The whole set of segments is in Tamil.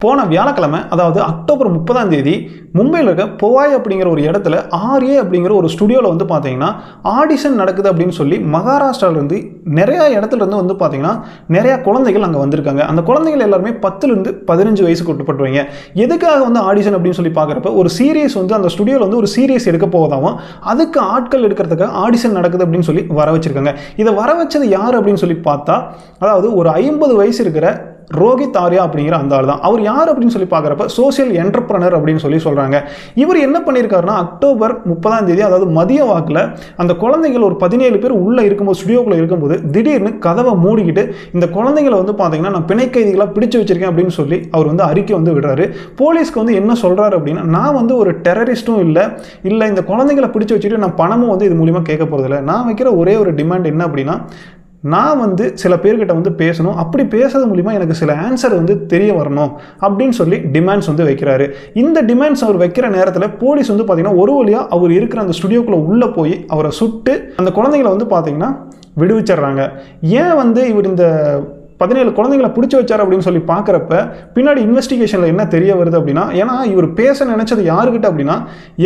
போன வியாழக்கிழமை அதாவது அக்டோபர் 30ஆம் தேதி மும்பையில் இருக்க பொவாய் அப்படிங்கிற ஒரு இடத்துல ஆர்ஏ அப்படிங்கிற ஒரு ஸ்டுடியோவில் வந்து பார்த்தீங்கன்னா ஆடிஷன் நடக்குது அப்படின்னு சொல்லி மகாராஷ்டிராவிலேருந்து நிறையா இடத்துல இருந்து வந்து பார்த்தீங்கன்னா நிறையா குழந்தைகள் அங்கே வந்திருக்காங்க. அந்த குழந்தைகள் எல்லாருமே 10லேருந்து 15 வயசுக்கு உட்பட்டுருவீங்க. எதுக்காக வந்து ஆடிஷன் அப்படின்னு சொல்லி பார்க்குறப்ப ஒரு சீரியஸ் வந்து அந்த ஸ்டுடியோவில் வந்து ஒரு சீரியஸ் எடுக்க போவதாகவும் அதுக்கு ஆட்கள் எடுக்கிறதுக்காக ஆடிஷன் நடக்குது அப்படின்னு சொல்லி வர வச்சிருக்காங்க. இதை வர வச்சது யார் அப்படின்னு சொல்லி பார்த்தா அதாவது ஒரு 50 வயசு இருக்கிற ரோஹித் ஆர்யா அப்படிங்கிற அந்த ஆள் தான். அவர் யார் அப்படின்னு சொல்லி பார்க்குறப்ப சோசியல் என்டர்பிரனர் அப்படின்னு சொல்கிறாங்க. இவர் என்ன பண்ணியிருக்காருன்னா அக்டோபர் 30ஆம் தேதி அதாவது மதிய வாக்கில் அந்த குழந்தைகள் ஒரு 17 பேர் உள்ளே இருக்கும்போது ஸ்டுடியோக்குள்ளே இருக்கும்போது திடீர்னு கதவை மூடிக்கிட்டு இந்த குழந்தைகளை வந்து பார்த்தீங்கன்னா நான் பிணை கைதிகளாக பிடிச்சு வச்சிருக்கேன் அப்படின்னு சொல்லி அவர் வந்து அறிக்கை வந்து விடுறாரு. போலீஸ்க்கு வந்து என்ன சொல்கிறாரு அப்படின்னா நான் வந்து ஒரு டெரரிஸ்ட்டும் இல்லை இந்த குழந்தைகளை பிடிச்சு வச்சுட்டு நான் பணமும் வந்து இது மூலிமா கேட்க போகிறதில்ல. நான் வைக்கிற ஒரே ஒரு டிமாண்ட் என்ன அப்படின்னா நான் வந்து சில பேர்கிட்ட வந்து பேசணும், அப்படி பேசுறது மூலிமா எனக்கு சில ஆன்சர் வந்து தெரிய வரணும் அப்படின்னு சொல்லி டிமாண்ட்ஸ் வந்து வைக்கிறாரு. இந்த டிமாண்ட்ஸ் அவர் வைக்கிற நேரத்தில் போலீஸ் வந்து பார்த்தீங்கன்னா ஒரு வழியாக அவர் இருக்கிற அந்த ஸ்டுடியோக்குள்ளே உள்ளே போய் அவரை சுட்டு அந்த குழந்தைகளை வந்து பார்த்தீங்கன்னா விடுவிச்சிடுறாங்க. ஏன் வந்து இவர் இந்த 17 குழந்தைங்களை பிடிச்சி வச்சார் அப்படின்னு சொல்லி பார்க்குறப்ப பின்னாடி இன்வெஸ்டிகேஷனில் என்ன தெரிய வருது அப்படின்னா ஏன்னா இவர் பேச நினச்சது யாருக்கிட்ட அப்படின்னா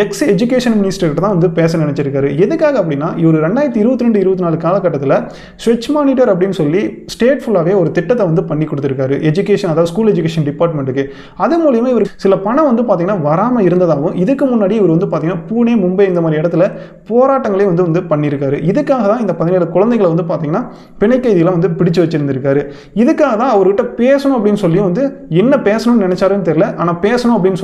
எக்ஸ் எஜுகேஷன் மினிஸ்டர்கிட்ட தான் வந்து பேச நினச்சிருக்காரு. எதுக்காக அப்படின்னா இவர் 2022-24 காலகட்டத்தில் ஸ்வெச் மானிட்டர் அப்படின்னு சொல்லி ஸ்டேட் ஃபுல்லாகவே ஒரு திட்டத்தை வந்து பண்ணி கொடுத்துருக்காரு எஜுகேஷன் அதாவது ஸ்கூல் எஜுகேஷன் டிபார்ட்மெண்ட்டுக்கு. அது மூலிமா இவர் சில பணம் வந்து பார்த்தீங்கன்னா வராமல் இருந்ததாகவும் இதுக்கு முன்னாடி இவர் வந்து பார்த்தீங்கன்னா பூனே மும்பை இந்த மாதிரி இடத்துல போராட்டங்களே வந்து பண்ணியிருக்காரு. இதுக்காக தான் இந்த 17 குழந்தைகளை வந்து பார்த்தீங்கன்னா பிணை கைதிகளை வந்து பிடிச்சு வச்சிருந்திருக்காரு. இதுக்காக தான் அவர்கிட்ட பேசணும் அப்படின்னு சொல்லி வந்து என்ன பேசணும்னு நினைச்சாருன்னு தெரியல, ஆனால் பேசணும் அப்படின்னு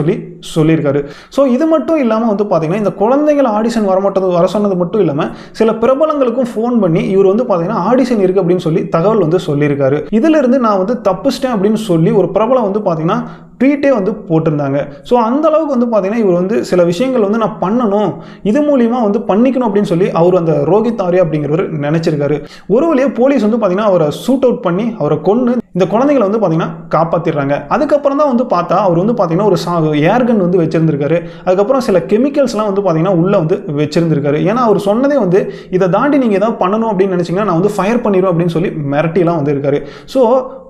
சொல்லியிருக்காரு. ஸோ இது மட்டும் இல்லாமல் வந்து பார்த்தீங்கன்னா இந்த குழந்தைகள் ஆடிஷன் வர சொன்னது மட்டும் இல்லாமல் சில பிரபலங்களுக்கும் ஃபோன் பண்ணி இவர் வந்து பார்த்தீங்கன்னா ஆடிஷன் இருக்கு அப்படின்னு சொல்லி தகவல் வந்து சொல்லியிருக்காரு. இதிலிருந்து நான் வந்து தப்பிச்சிட்டேன் அப்படின்னு சொல்லி ஒரு பிரபலம் வந்து பார்த்தீங்கன்னா ட்வீட்டே வந்து போட்டிருந்தாங்க. ஸோ அந்த அளவுக்கு வந்து பார்த்தீங்கன்னா இவர் வந்து சில விஷயங்கள் வந்து நான் பண்ணணும் இது மூலிமா வந்து பண்ணிக்கணும் அப்படின்னு சொல்லி அவர் அந்த ரோஹித் ஆர்யா அப்படிங்கிறவர் நினைச்சிருக்காரு. ஒரு வழியாக போலீஸ் வந்து பார்த்தீங்கன்னா அவரை ஷூட் அவுட் பண்ணி அவரை கொன்று இந்த குழந்தைகளை வந்து பார்த்தீங்கன்னா காப்பாற்றிடுறாங்க. அதுக்கப்புறம் தான் வந்து பார்த்தா அவர் வந்து பார்த்தீங்கன்னா ஒரு ஏர்கன் வந்து வச்சிருந்திருக்காரு. அதுக்கப்புறம் சில கெமிக்கல்ஸ்லாம் வந்து பார்த்தீங்கன்னா உள்ளே வந்து வச்சிருந்திருக்காரு. ஏன்னா அவர் சொன்னதே வந்து இதை தாண்டி நீங்கள் ஏதாவது பண்ணணும் அப்படின்னு நினச்சிங்கன்னா நான் வந்து ஃபயர் பண்ணிடுவேன் அப்படின்னு சொல்லி மிரட்டிலாம் வந்து இருக்காரு. ஸோ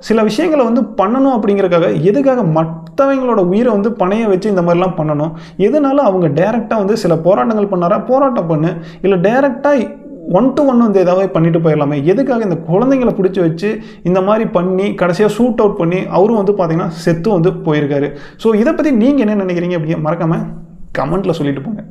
சில விஷயங்களை வந்து பண்ணணும் அப்படிங்கிறக்காக எதுக்காக மற்றவங்களோட உயிரை வந்து பணைய வச்சு இந்த மாதிரிலாம் பண்ணணும்? எதனால அவங்க டைரெக்டாக வந்து சில போராட்டங்கள் பண்ணாரா போராட்டம் பண்ணு இல்லை டைரெக்டாக 1-to-1 வந்து ஏதாவது பண்ணிட்டு போயிடலாமே? எதுக்காக இந்த குழந்தைங்களை பிடிச்சி வச்சு இந்த மாதிரி பண்ணி கடைசியாக ஷூட் அவுட் பண்ணி அவரும் வந்து பார்த்தீங்கன்னா செத்து வந்து போயிருக்காரு. ஸோ இதை பற்றி நீங்கள் என்ன நினைக்கிறீங்க அப்படிங்க மறக்காமல் கமெண்ட்டில் சொல்லிட்டு போங்க.